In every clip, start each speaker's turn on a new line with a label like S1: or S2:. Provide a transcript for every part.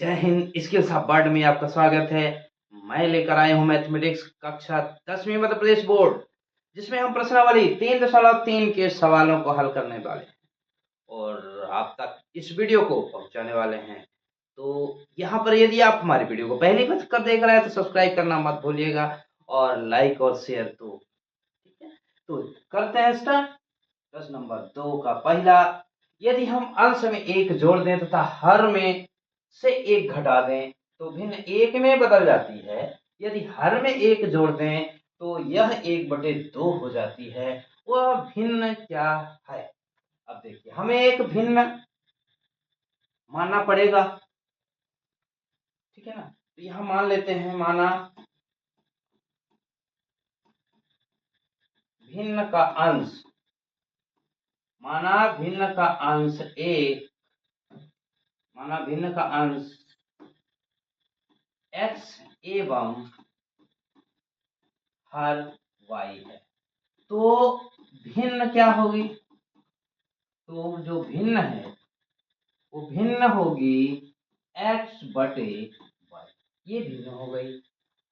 S1: जय Hind. Skills of word में आपका स्वागत है। मैं लेकर आया हूं मैथमेटिक्स कक्षा 10वीं मध्य प्रदेश बोर्ड, जिसमें हम प्रश्नावली 3.3 के सवालों को हल करने वाले हैं और आप तक इस वीडियो को पहुंचाने वाले हैं। तो यहाँ पर यदि आप हमारी वीडियो को पहली बार कर देख रहे हैं तो सब्सक्राइब करना मत भूलिएगा और लाइक और शेयर तो ठीक है। तो करते हैं स्टार्ट। प्रश्न नंबर 2 का पहला, यदि हम अंश में एक जोड़ दें तथा हर में से एक घटा दें तो भिन्न एक में बदल जाती है। यदि हर में एक जोड़ दें तो यह 1/2 हो जाती है। वह भिन्न क्या है? अब देखिए, हमें एक भिन्न मानना पड़ेगा, ठीक है ना। तो यहां मान लेते हैं, भिन्न का अंश माना भिन्न का अंश एक माना भिन्न का अंश x एवं हर y है। तो भिन्न क्या होगी? तो जो भिन्न है वो भिन्न होगी x/y। ये भिन्न हो गई।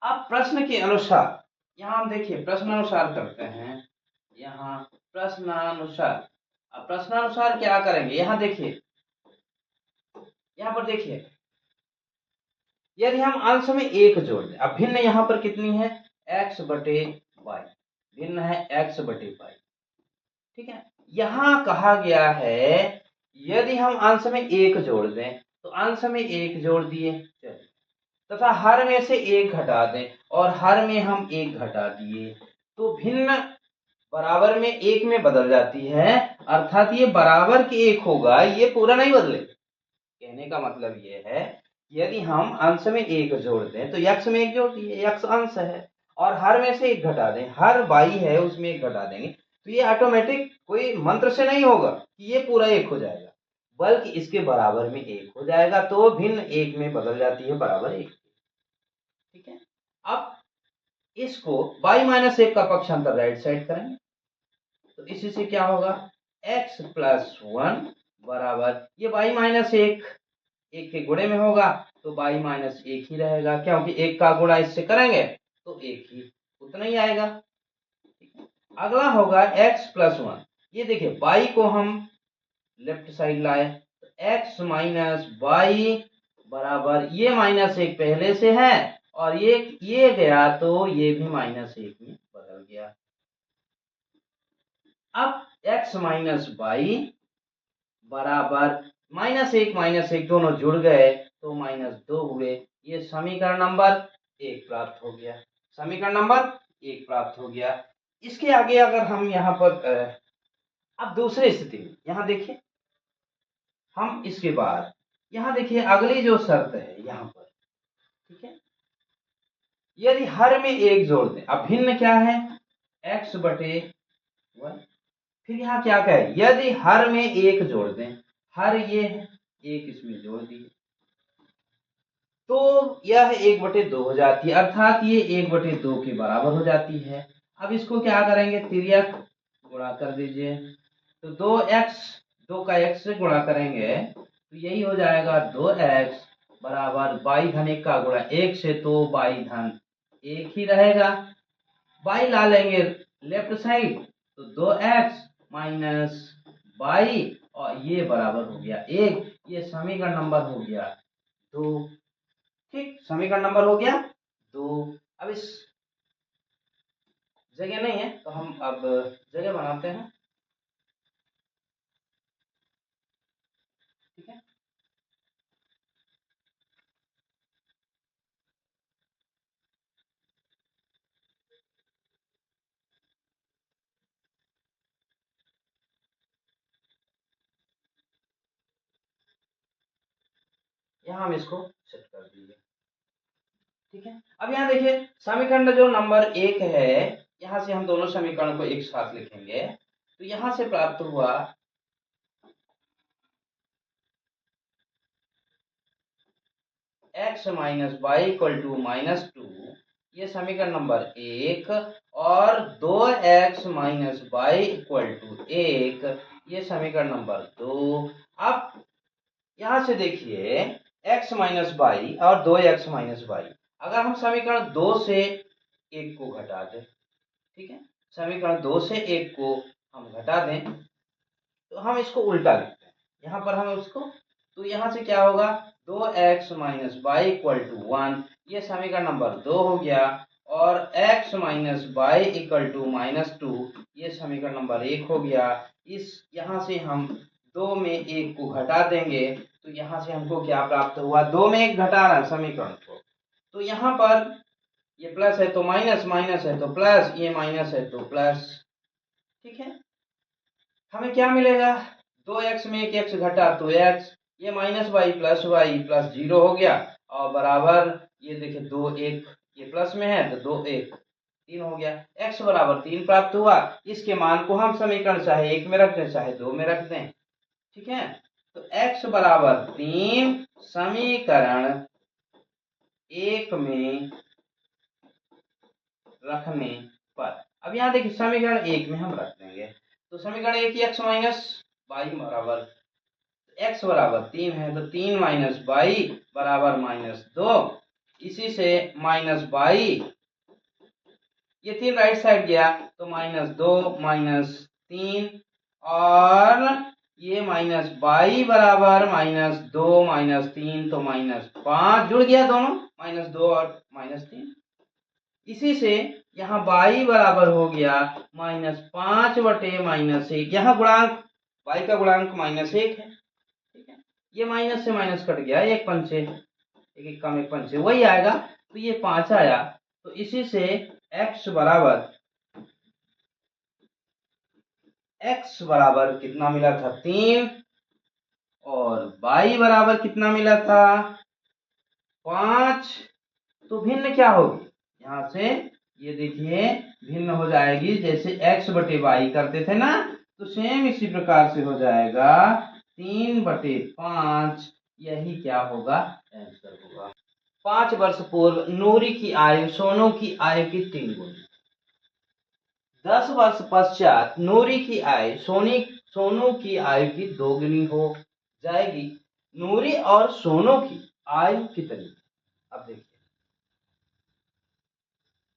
S1: अब प्रश्न के अनुसार यहाँ हम देखिए प्रश्नानुसार करते हैं। यहाँ प्रश्नानुसार, अब प्रश्नानुसार क्या करेंगे? यहाँ देखिए, यहाँ पर देखिए, यदि हम अंश में एक जोड़ दें, अब भिन्न यहाँ पर कितनी है? x/y। भिन्न है x/y, ठीक है। यहां कहा गया है यदि हम अंश में एक जोड़ दें, तो अंश में एक जोड़ दिए तथा हर में से एक घटा दें और हर में हम एक घटा दिए, तो भिन्न बराबर में एक में बदल जाती है। अर्थात ये बराबर के एक होगा, ये पूरा नहीं बदलेगा। कहने का मतलब ये है, यदि हम अंश में एक जोड़ दें तो यक्ष में एक जोड़ दिए, यक्ष अंश है, और हर में से एक घटा दें, हर बाई है उसमें एक घटा देंगे, तो ये ऑटोमेटिक कोई मंत्र से नहीं होगा कि ये पूरा एक हो जाएगा, बल्कि इसके बराबर में एक हो जाएगा। तो भिन्न एक में बदल जाती है, बराबर एक, ठीक है। अब इसको y-1 का पक्षांतर राइट साइड करेंगे तो इसी से क्या होगा? x+1 बराबर, ये y-1 एक के गुणे में होगा तो y-1 ही रहेगा, क्योंकि एक का गुणा इससे करेंगे तो एक ही उतना ही आएगा। अगला होगा x+1। ये देखिए y को हम लेफ्ट साइड लाए तो x - y बराबर, ये -1 पहले से है और ये गया तो ये भी -1 में बदल गया। अब x - y बराबर -1 दोनों जुड़ गए तो -2 हुए। ये समीकरण नंबर 1 प्राप्त हो गया। समीकरण नंबर 1 प्राप्त हो गया। इसके आगे अगर हम यहाँ पर अब दूसरी स्थिति में यहाँ देखिए, हम इसके बाद यहाँ देखिए अगली जो शर्त है यहाँ पर, ठीक है। यदि हर में एक जोड़ दें, अब भिन्न क्या है? x/y। फिर यहाँ क्या कहे? यदि हर में एक जोड़ दें, हर ये है, एक इसमें जोड़ दिए तो यह 1/2 हो जाती है, अर्थात ये 1/2 के बराबर हो जाती है। अब इसको क्या करेंगे? तिर्यक गुणा कर दीजिए, तो 2 का x से गुणा करेंगे तो यही हो जाएगा 2x बराबर y-1 का गुणा 1 से, तो y-1 ही रहेगा। y ला लेंगे लेफ्ट साइड तो 2x - y और ये बराबर हो गया 1। ये समीकरण नंबर हो गया 2, ठीक। समीकरण नंबर हो गया 2। अब इस जगह नहीं है तो हम अब जगह बनाते हैं, ठीक है। यहाँ हम इसको सेट कर दीजिए, ठीक है। अब यहाँ देखिए समीकरण जो नंबर 1 है, यहाँ से हम दोनों समीकरण को एक साथ लिखेंगे तो यहाँ से प्राप्त हुआ x - y = -2, ये समीकरण नंबर 1, और 2x - y = 1, ये समीकरण नंबर 2। अब यहाँ से देखिए x x माइनस वाई और 2x माइनस वाई। अगर हम समीकरण 2 से 1 को घटा दें, ठीक है, समीकरण 2 से 1 को हम घटा दें तो हम इसको उल्टा लिखते हैं। यहाँ पर हम उसको, तो यहाँ से क्या होगा, 2x minus y equal to 1, ये समीकरण नंबर 2 हो गया। और x minus y equal to -2, ये समीकरण नंबर 1 हो गया। इस यहाँ से हम 2 में 1 को घटा देंगे तो यहाँ से हमको क्या प्राप्त हुआ, 2 में 1 घटाना समीकरण को, तो यहाँ पर ये प्लस है तो माइनस, माइनस है तो प्लस, ये माइनस है तो प्लस, ठीक है। हमें क्या मिलेगा, 2x में 1 x घटा तो x, ये माइनस वाई प्लस 0 हो गया और बराबर, ये देखिए 2 1, ये प्लस में है तो 2 1 3 हो गया, x बराबर 3 प्राप्त हुआ। इसके मान को हम समीकरण चाहे 1 में रख दें चाहे 2 में रख दें, ठीक है। तो x बराबर 3 समीकरण 1 में रखने पर, अब यहाँ देखिए समीकरण 1 में हम रख देंगे तो समीकरण 1 की x माइनस वाई बराबर, x बराबर 3 है तो 3 माइनस वाई बराबर -2, इसी से माइनस वाई, ये 3 राइट साइड गया तो -2 -3, और ये माइनस वाई बराबर -2 -3 तो -5, जुड़ गया दोनों, -2 और -3। इसी से यहाँ y बराबर हो गया -5 बटे -1, यहाँ गुणांक y का गुणांक -1 है, ठीक है। ये माइनस से माइनस कट गया, एक पंचे एक कम एक पंचे वही आएगा, तो ये 5 आया। तो इसी से x बराबर कितना मिला था, 3, और y बराबर कितना मिला था, 5। तो भिन्न क्या होगी, यहाँ से ये देखिए भिन्न हो जाएगी, जैसे x बटे वाई करते थे ना, तो सेम इसी प्रकार से हो जाएगा 3/5, यही क्या होगा, आंसर होगा। 5 वर्ष पूर्व नूरी की आयु सोनू की आयु की 3 गुनी। 10 वर्ष पश्चात नूरी की आयु सोनू की आयु की 2 गुनी हो जाएगी। नूरी और सोनू की आयु कितनी, अब देखिए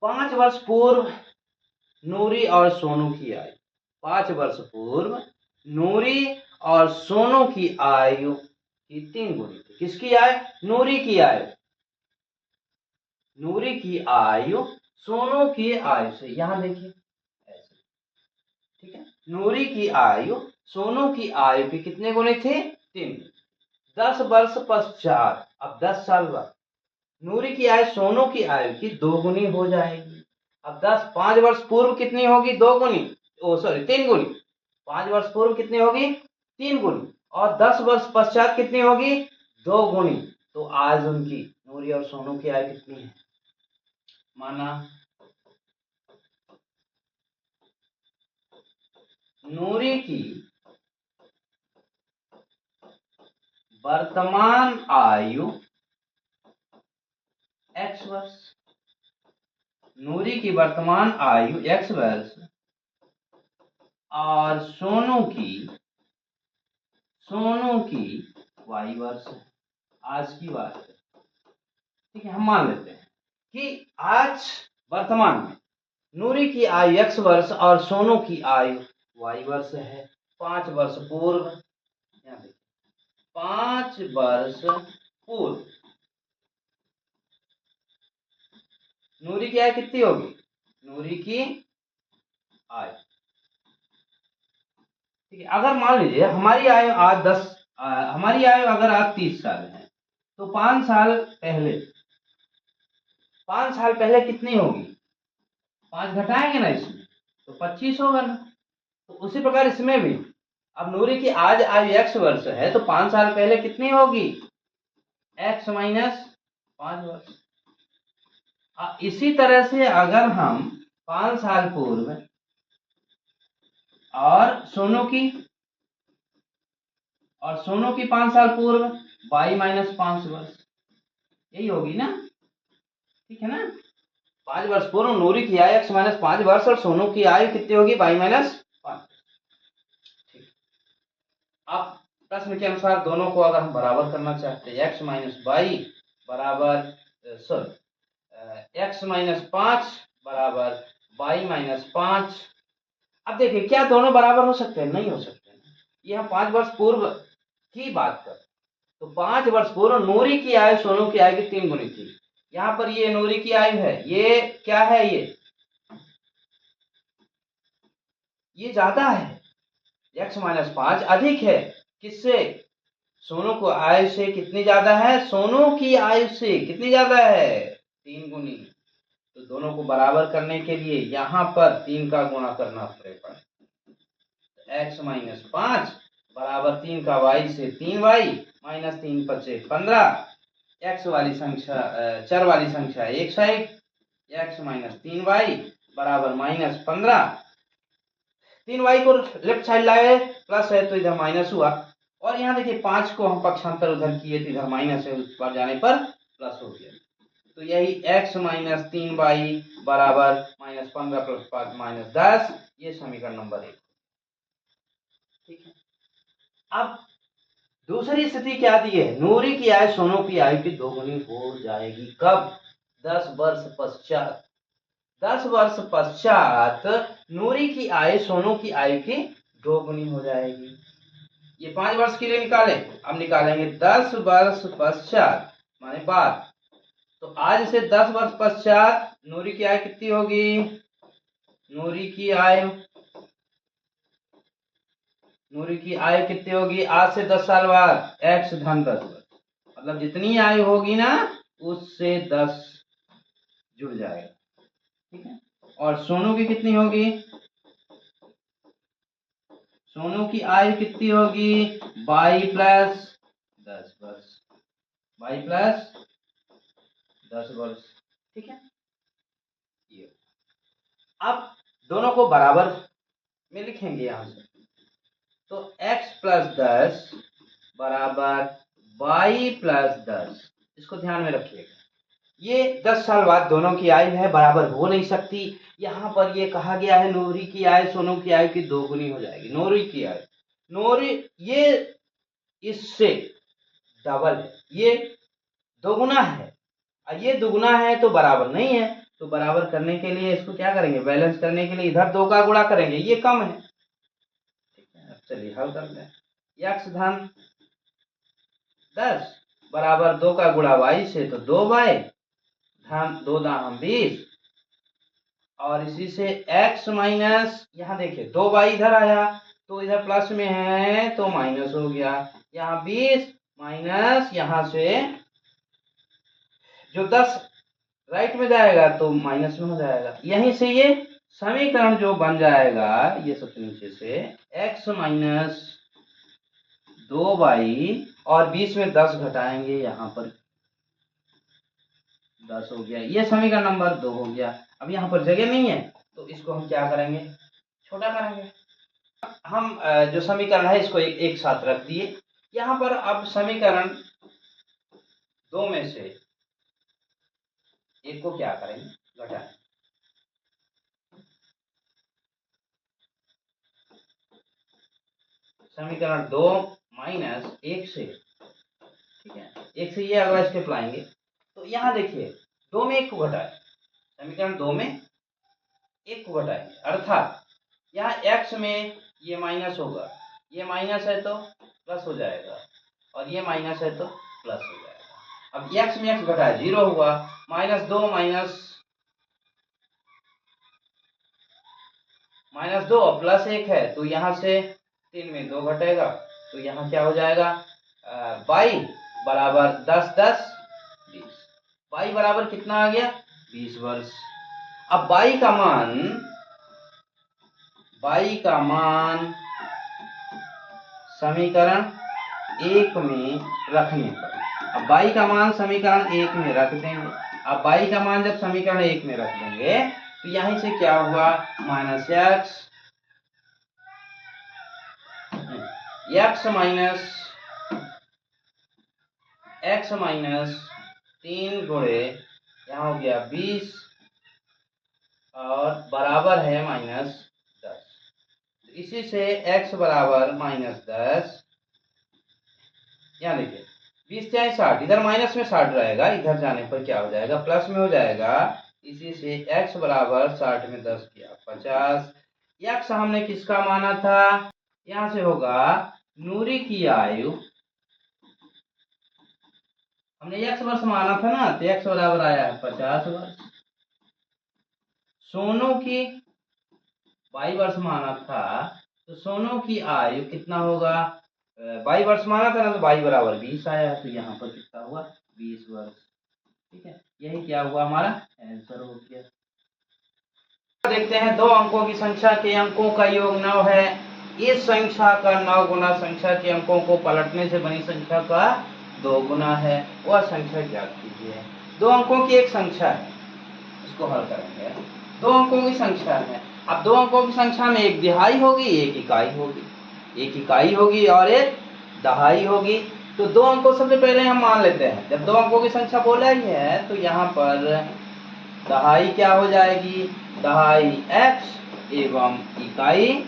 S1: 5 वर्ष पूर्व नूरी और सोनू की आयु, 5 वर्ष पूर्व नूरी और सोनू की आयु की 3 गुनी थी। किसकी आयु, नूरी की आयु, नूरी की आयु सोनू की आयु से, यहां देखिए ऐसे, ठीक है। नूरी की आयु सोनू की आयु की कितने गुने थे, 3। 10 वर्ष पश्चात, अब 10 साल बाद नूरी की आयु सोनू की आयु की 2 गुनी हो जाएगी। अब 5 वर्ष पूर्व कितनी होगी, 2 गुनी, 3 गुनी। 5 वर्ष पूर्व कितनी होगी, 3 गुनी, और 10 वर्ष पश्चात कितनी होगी, 2 गुनी। तो आज उनकी, नूरी और सोनू की आयु कितनी है, माना नूरी की वर्तमान आयु x वर्ष, नूरी की वर्तमान आयु x वर्ष, और सोनू की y वर्ष, आज की बात है, ठीक है। हम मान लेते हैं कि आज वर्तमान में नूरी की आयु x वर्ष और सोनू की आयु y वर्ष है। 5 वर्ष पूर्व, 5 वर्ष पूर्व नूरी की आयु कितनी होगी, नूरी की आयु, ठीक है। अगर मान लीजिए हमारी आयु आज हमारी आयु अगर आज 30 साल है, तो 5 साल पहले कितनी होगी, 5 घटाएंगे ना इसमें तो 25 होगा ना। तो उसी प्रकार इसमें भी, अब नूरी की आज आयु x वर्ष है तो 5 साल पहले कितनी होगी, x माइनस 5 वर्ष। इसी तरह से अगर हम 5 साल पूर्व और सोनू की 5 साल पूर्व y माइनस 5 वर्ष, यही होगी ना, ठीक है ना। 5 वर्ष पूर्व नूरी की आयु x माइनस 5 वर्ष और सोनू की आयु कितनी होगी, y माइनस 5। अब प्रश्न के अनुसार दोनों को अगर हम बराबर करना चाहते हैं, x माइनस वाई बराबर x माइनस 5 बराबर वाई माइनस 5। अब देखिए क्या दोनों बराबर हो सकते हैं? नहीं हो सकते। ये हम 5 वर्ष पूर्व की बात कर, तो 5 वर्ष पूर्व नूरी की आयु सोनू की आयु की 3 गुनी थी। यहाँ पर ये नूरी की आयु है, ये क्या है, ये ज्यादा है, x माइनस 5 अधिक है। किससे? सोनू को आयु से कितनी ज्यादा है? सोनू की आयु से कितनी ज्यादा है? 3 गुनी। तो दोनों को बराबर करने के लिए यहाँ पर 3 का गुणा करना पड़ेगा। x माइनस 5 बराबर 3 का y से 3y माइनस 3 पचे 15। x वाली संख्या चर वाली संख्या एक साइड, x माइनस 3y बराबर माइनस 15। 3y को लेफ्ट साइड लाए, प्लस है तो इधर माइनस हुआ। और यहाँ देखिए 5 को हम पक्षांतर उधर किए तो इधर माइनस है, उस पर जाने पर प्लस हो गया। तो यही x माइनस 3y बराबर माइनस 15 प्लस 5 माइनस 10, ये समीकरण नंबर 1। ठीक है। अब दूसरी स्थिति क्या दी है? नूरी की आयु सोनू की आयु की 2 गुनी हो जाएगी। कब? 10 वर्ष पश्चात। 10 वर्ष पश्चात नूरी की आयु सोनू की आयु की 2 गुनी हो जाएगी। ये 5 वर्ष के लिए निकालें, अब निकालेंगे 10 वर्ष पश्चात माने बाद। तो आज से 10 वर्ष पश्चात नूरी की आयु कितनी होगी? नूरी की आयु कितनी होगी? आज से 10 साल बाद x धन 10 वर्ष, मतलब जितनी आयु होगी ना उससे 10 जुड़ जाएगा। ठीक है। और सोनू की कितनी होगी? सोनू की आयु कितनी होगी? 22 प्लस 10 वर्ष, 22 प्लस 10 वर्ष। ठीक है। ये अब दोनों को बराबर में लिखेंगे यहां से, तो x प्लस 10 बराबर y प्लस 10, इसको ध्यान में रखिएगा। ये 10 साल बाद दोनों की आयु है, बराबर हो नहीं सकती। यहाँ पर ये कहा गया है नूरी की आयु सोनू की आयु की 2 गुनी हो जाएगी। नूरी की आयु, नूरी ये इससे डबल है, ये दोगुना है, और ये दुगुना है तो बराबर नहीं है। तो बराबर करने के लिए इसको क्या करेंगे? बैलेंस करने के लिए इधर 2 का गुणा करेंगे, ये कम है। ठीक है। अब चलिए हल करते हैं। x धन 10 बराबर 2 का गुणा y से तो 2y धन 2 दाम 20, और इसी से x माइनस, यहाँ देखिए 2y इधर आया तो इधर प्लस में है तो माइनस हो गया। यहाँ 20 माइनस यहाँ से जो 10 राइट में जाएगा तो माइनस में हो जाएगा। यहीं से ये समीकरण जो बन जाएगा, ये सबसे नीचे से x माइनस 2y और 20 में 10 घटाएंगे, यहाँ पर 10 हो गया। ये समीकरण नंबर 2 हो गया। अब यहाँ पर जगह नहीं है तो इसको हम क्या करेंगे? छोटा करेंगे। हम जो समीकरण है इसको एक साथ रख दिए। यहाँ पर अब समीकरण 2 में से एक को क्या करेंगे? घटाएं। समीकरण 2 माइनस 1 से, ठीक है, 1 से ये अगला स्टेप लाएंगे। तो यहाँ देखिए 2 में 1 को घटाएं, समीकरण 2 में 1 को घटाएंगे, अर्थात यहाँ x में ये माइनस होगा, ये माइनस है तो प्लस हो जाएगा, और ये माइनस है तो प्लस हो जाएगा। अब x में x घटाए 0 हुआ, माइनस 2 माइनस 2 प्लस 1 है तो यहाँ से 3 में 2 घटेगा, तो यहाँ क्या हो जाएगा? y बराबर 10 10 20, y बराबर कितना आ गया? 20 वर्ष। अब y का मान समीकरण 1 में रखने पर, अब y का मान समीकरण 1 में रख देंगे। अब y का मान जब समीकरण 1 में रख देंगे तो यहीं से क्या हुआ? माइनस x माइनस 3 गुणे यहाँ हो गया 20 और बराबर है माइनस 10। इसी से x बराबर माइनस 10 यहाँ देखिए 20 चाहे 60, इधर माइनस में 60 रहेगा, इधर जाने पर क्या हो जाएगा, प्लस में हो जाएगा। इसी से x बराबर 60 में 10 किया 50। x हमने किसका माना था, यहाँ से होगा नूरी की आयु, हमने x वर्ष माना था ना, तो x बराबर आया है 50 वर्ष। सोनू की y वर्ष माना था, तो सोनू की आयु कितना होगा, y वर्ष माना था ना, तो y बराबर 20 आया है, तो यहाँ पर कितना हुआ 20 वर्ष। ठीक है, यही क्या हुआ हमारा आंसर हो गया। देखते हैं 2 अंकों की संख्या के अंकों का योग 9 है। इस संख्या का 9 गुना संख्या के अंकों को पलटने से बनी संख्या का 2 गुना है, वह संख्या ज्ञात कीजिए। 2 अंकों की एक संख्या है, इसको हल करेंगे। 2 अंकों की संख्या है, अब 2 अंकों की संख्या में एक दिहाई होगी, एक इकाई होगी, एक इकाई होगी और एक दहाई होगी। तो 2 अंकों सबसे पहले हम मान लेते हैं, जब 2 अंकों की संख्या बोला ही है तो यहाँ पर दहाई क्या हो जाएगी, दहाई x एवं इकाई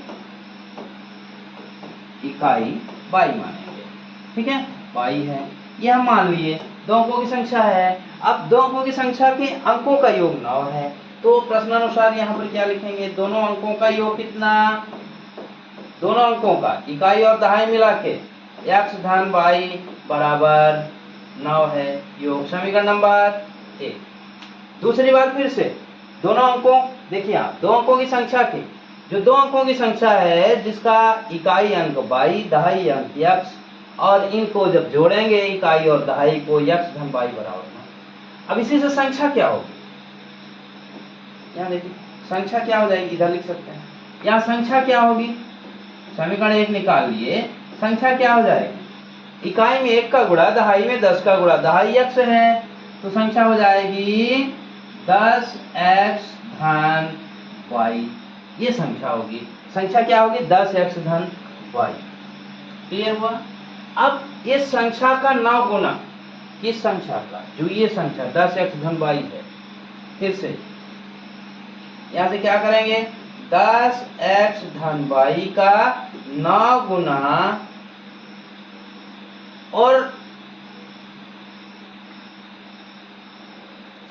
S1: y मानेंगे। ठीक है, y है, ये हम मान लिए। 2 अंकों की संख्या है, अब 2 अंकों की संख्या के अंकों का योग 9 है, तो प्रश्नानुसार यहाँ पर क्या लिखेंगे, दोनों अंकों का योग कितना, दोनों अंकों का इकाई और दहाई मिला के x धन y बराबर 9 है, योग समीकरण नंबर 1। दूसरी बार फिर से दोनों अंकों, देखिए आप 2 अंकों की संख्या की, जो 2 अंकों की संख्या है जिसका इकाई अंक y दहाई अंक x, और इनको जब जोड़ेंगे इकाई और दहाई को x धन y बराबर 9। अब इसी से संख्या क्या होगी, यहाँ देखिए संख्या क्या हो जाएगी, इधर लिख सकते हैं, यहाँ संख्या क्या होगी, समीकरण 1 निकाल लिए, संख्या क्या हो जाएगी, इकाई में 1 का गुणा, दहाई में 10 का गुणा, दहाई x है तो संख्या हो जाएगी 10x धन y, ये संख्या होगी। संख्या क्या होगी, 10x धन y। क्लियर हुआ। अब इस संख्या का 9 गुना किस संख्या का, जो ये संख्या 10x धन y है, फिर से यहां से क्या करेंगे, 10x धन y का 9 गुना और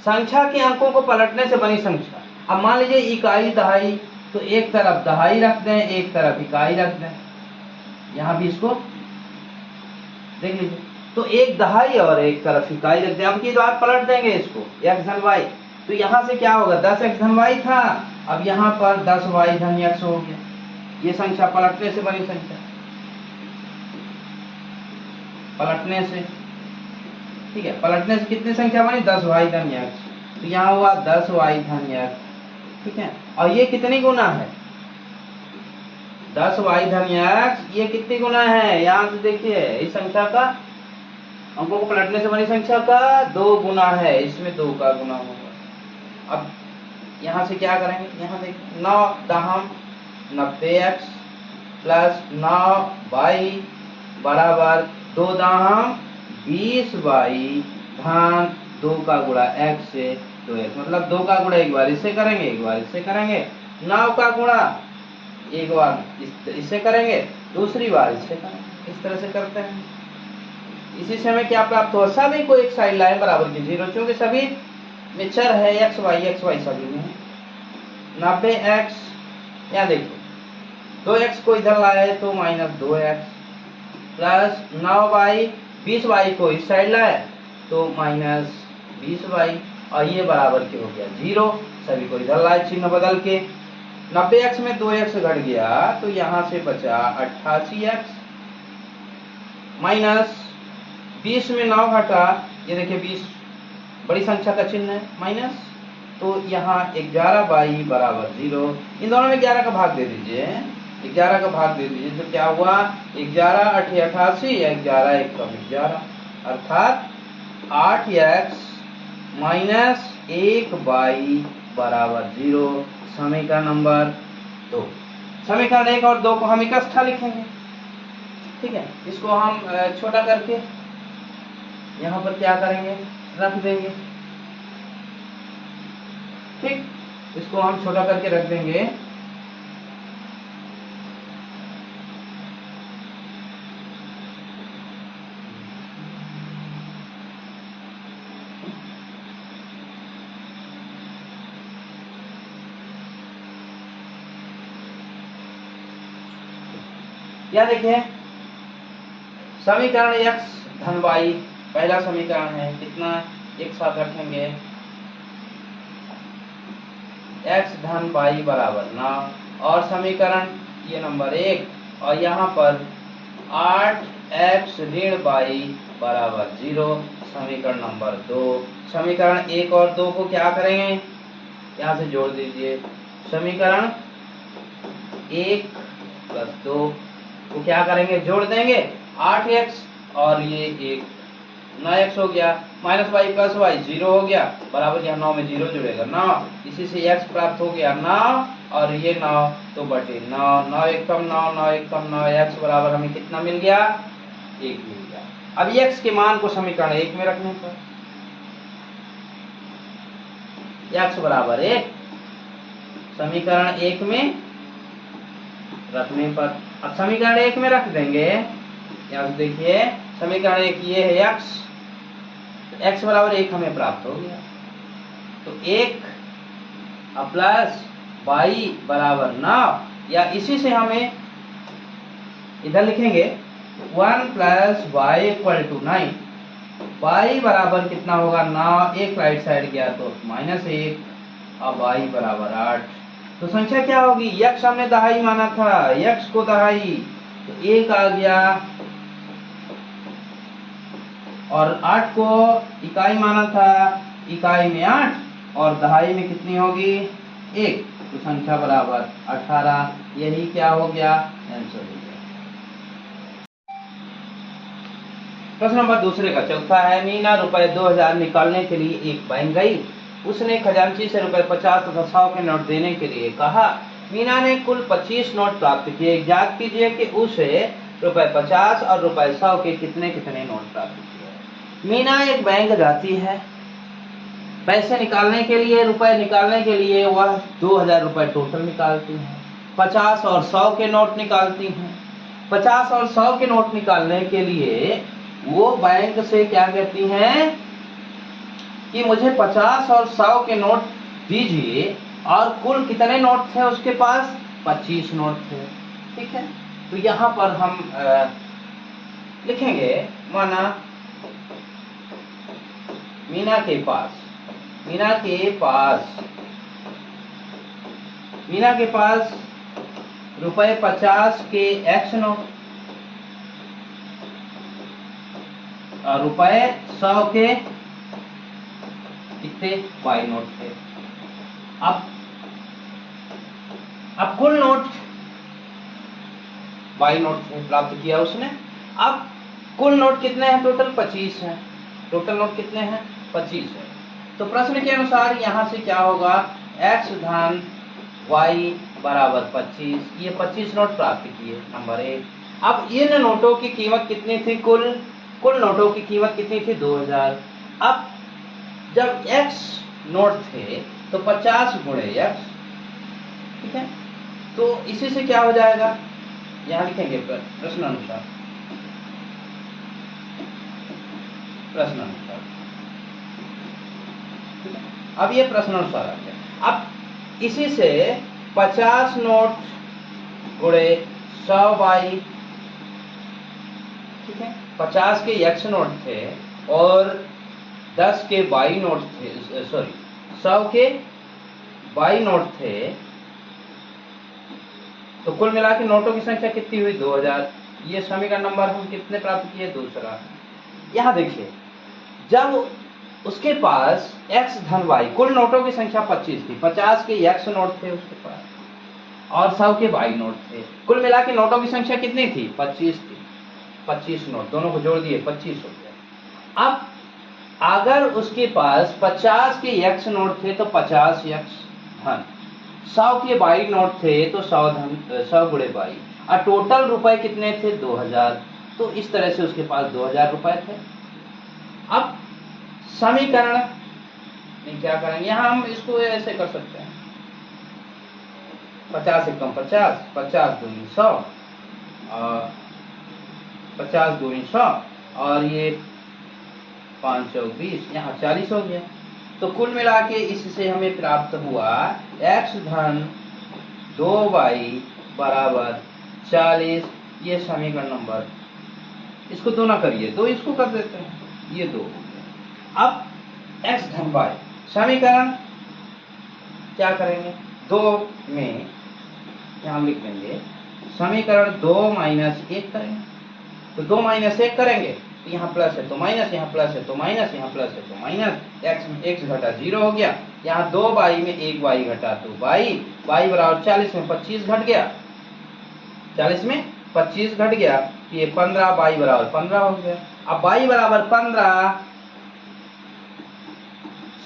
S1: संख्या के अंकों को पलटने से बनी संख्या। अब मान लीजिए इकाई दहाई, तो एक तरफ दहाई रख दें, एक तरफ इकाई रख दें, यहां भी इसको देख लीजिए, तो एक दहाई और एक तरफ इकाई रख दें। अब की बात पलट देंगे इसको x धन y, तो यहां से क्या होगा, 10x धन y था, अब यहां पर 10y धन x हो गया, ये संख्या पलटने से बनी संख्या, पलटने से। ठीक है, पलटने से कितनी संख्या बनी, 10y धन x, तो यहाँ हुआ 10y धन x। ठीक है, और ये कितनी गुना है, 10y धन x, ये कितनी गुना है, यहाँ से देखिए इस संख्या का, अंकों को पलटने से बनी संख्या का 2 गुना है, इसमें 2 का गुना होगा। अब यहाँ से क्या करेंगे, यहाँ देखिए 9 दहम 90x प्लस 9y बराबर 2 दहम 20y धन 2 का गुणा x से 2x, मतलब 2 का गुणा एक बार इससे करेंगे, एक बार इससे करेंगे, 9 का गुणा एक बार इससे करेंगे, दूसरी बार इससे करेंगे, इस तरह से करते हैं। इसी से हमें क्या प्राप्त हुआ, सभी को एक साइड लाए बराबर की 0, क्योंकि सभी में चर है x y सभी में 90x, यहाँ देखो 2x को इधर लाए तो minus 2x plus 9y 20y को इस साइड लाए तो माइनस 20y, और ये बराबर के हो गया 0, सभी को इधर लाए चिन्ह बदल के। 90x में 2x घट गया तो यहाँ से बचा 88x, माइनस 20 में 9 घटा, ये देखिए 20 बड़ी संख्या का चिन्ह है माइनस, तो यहाँ 11y बराबर 0, इन दोनों में 11 का भाग दे दीजिए, 11 का भाग दे दीजिए, तो क्या हुआ 11 8 88, 11 1 कम 11, अर्थात 8x माइनस 1y बराबर 0, समीकरण नंबर 2। समीकरण 1 और 2 को हम इकट्ठा लिखेंगे। ठीक है, इसको हम छोटा करके यहाँ पर क्या करेंगे, रख देंगे। ठीक, इसको हम छोटा करके रख देंगे, क्या देखिए, समीकरण x धन y पहला समीकरण है, कितना एक साथ रखेंगे, x धन y बराबर 9, और समीकरण ये नंबर 1, और यहाँ पर 8x ऋण y बराबर 0, समीकरण नंबर 2। समीकरण 1 और 2 को क्या करेंगे, यहाँ से जोड़ दीजिए। समीकरण 1 प्लस 2 को क्या करेंगे, जोड़ देंगे। 8x और ये 1 9x हो गया, माइनस वाई प्लस वाई 0 हो गया, बराबर यहाँ 9 में 0 जुड़ेगा 9, इसी से x प्राप्त हो गया 9, और ये 9 तो बटे 9, 9 एक कम 9, 9 एक कम 9, x बराबर हमें कितना मिल गया, 1 मिल गया। अब x के मान को समीकरण 1 में रखने पर x बराबर 1 समीकरण 1 में रखने पर, अब समीकरण 1 में रख देंगे। यहाँ से देखिए समीकरण 1 ये है x, तो x बराबर 1 हमें प्राप्त हो गया, तो 1 प्लस y बराबर 9, या इसी से हमें इधर लिखेंगे 1 plus y equal to 9, y बराबर कितना होगा 9, एक राइट साइड गया तो -1, और y बराबर 8। तो संख्या क्या होगी, x हमने दहाई माना था, x को दहाई, तो 1 आ गया, और 8 को इकाई माना था, इकाई में 8, और दहाई में कितनी होगी 1, तो संख्या बराबर 18। यही क्या हो गया, आंसर हो गया। प्रश्न नंबर दूसरे का चौथा है, मीना रुपए 2000 निकालने के लिए एक बैंक गई। उसने खजांची से रुपए 50 तथा 100 के नोट देने के लिए कहा। मीना ने कुल 25 नोट प्राप्त किए। ज्ञात कीजिए कि उसे रुपए 50 और रुपए 100 के कितने कितने नोट प्राप्त किए। मीना एक बैंक जाती है, पैसे निकालने के लिए, रुपए निकालने के लिए वह 2000 रुपए टोटल निकालती है। 50 और 100 के नोट निकालती हैं। 50 और 100 के नोट निकालने के लिए वो बैंक से क्या कहती हैं कि मुझे 50 और 100 के नोट दीजिए, और कुल कितने नोट थे उसके पास, 25 नोट थे। ठीक है, तो यहाँ पर हम लिखेंगे, माना मीना के पास रुपए 50 के x नोट और रुपए 100 के कितने y नोट थे। अब कुल नोट y नोट थे प्राप्त किया उसने। अब कुल नोट कितने हैं, टोटल 25 हैं। टोटल नोट कितने हैं, 25 है। तो प्रश्न के अनुसार यहाँ से क्या होगा, x धन y बराबर 25, ये 25 नोट प्राप्त किए, नंबर 1। अब इन नोटों की कीमत कितनी थी, कुल नोटों की कीमत कितनी थी, 2000। अब जब x नोट थे तो 50 गुणे x, ठीक है, तो इसी से क्या हो जाएगा, यहाँ लिखेंगे प्रश्न अनुसार। अब ये प्रश्न अनुसार आ गया। अब इसी से 50 नोट गुणे 100 बाई, ठीक है, 50 के x नोट थे और 10 के y नोट थे, सॉरी 100 के y नोट थे, तो कुल मिला के नोटों की संख्या कितनी हुई, 2000। ये समीकरण नंबर हम कितने प्राप्त किए, दूसरा। यहाँ देखिए, जब उसके पास x धन y, कुल नोटों की संख्या 25 थी, 50 के x नोट थे उसके पास और 100 के y नोट थे, कुल मिला के नोटों की संख्या कितनी थी, 25 थी। 25 नोट, दोनों को जोड़ दिए 25 हो गया। अब अगर उसके पास 50 के x नोट थे तो 50x धन, 100 के y नोट थे तो 100 धन, 100 गुणे y, और टोटल रुपए कितने थे, 2000। तो इस तरह से उसके पास 2000 रुपए थे। अब समीकरण में क्या करेंगे, यहाँ हम इसको ऐसे कर सकते हैं, 50 एकम 50, 50 दूनी 100, 50 दूनी 100, और ये 5 चौक 20, यहाँ 40 हो गया। तो कुल मिला के इससे हमें प्राप्त हुआ x धन 2y बराबर 40। ये समीकरण नंबर, इसको दो ना करिए, दो इसको कर देते हैं, ये दो। अब x धन y समीकरण क्या करेंगे, दो में यहाँ लिख देंगे समीकरण 2 माइनस 1 करेंगे। तो 2 माइनस 1 करेंगे तो यहाँ प्लस है तो माइनस, यहाँ प्लस है तो माइनस, यहाँ प्लस है तो माइनस, x में x घटा 0 हो गया। यहाँ 2y में 1y घटा 2y, y बराबर 40 में 25 घट गया, 40 में 25 घट गया, तो ये 15, y बराबर 15 हो गया। अब y बराबर 15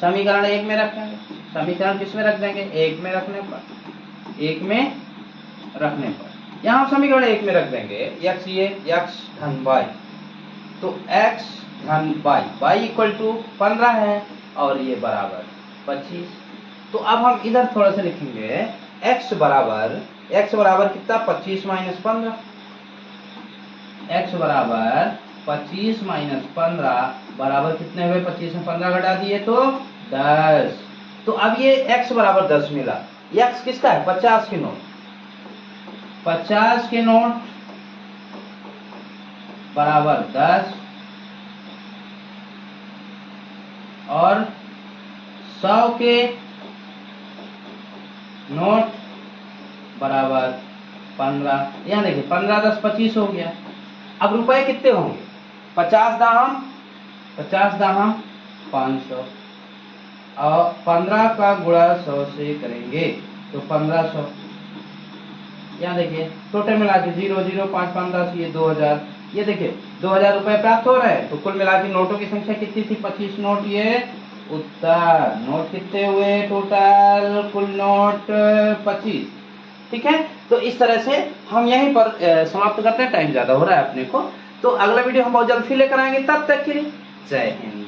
S1: समीकरण 1 में रखेंगे, समीकरण किस में रख देंगे, 1 में रखने पर, 1 में रखने पर यहाँ समीकरण 1 में रख देंगे x, ये x धन y, तो x धन y, y इक्वल टू 15 है और ये बराबर 25। तो अब हम इधर थोड़ा सा लिखेंगे x बराबर कितना, 25 माइनस 15, x बराबर 25 माइनस 15 बराबर कितने हुए, 25 में 15 घटा दिए तो 10। तो अब ये x बराबर 10 मिला, x किसका है, 50 के नोट, 50 के नोट बराबर 10 और 100 के नोट बराबर 15। यहाँ देखिए 15 10 25 हो गया। अब रुपए कितने होंगे, 50 दाहम 500 और 15 का गुणा 100 से करेंगे तो 1500। यहाँ देखिए टोटल मिला के 0 0 5 5 10, ये 2000, ये देखिए 2000 रुपए प्राप्त हो रहे हैं। तो कुल मिला के नोटों की संख्या कितनी थी, 25 नोट। ये उत्तर, नोट कितने हुए टोटल, कुल नोट 25। ठीक है, तो इस तरह से हम यहीं पर समाप्त करते हैं, टाइम ज्यादा हो रहा है अपने को। तो अगला वीडियो हम बहुत जल्द फिर लेकर आएंगे, तब तक के लिए जय हिंद।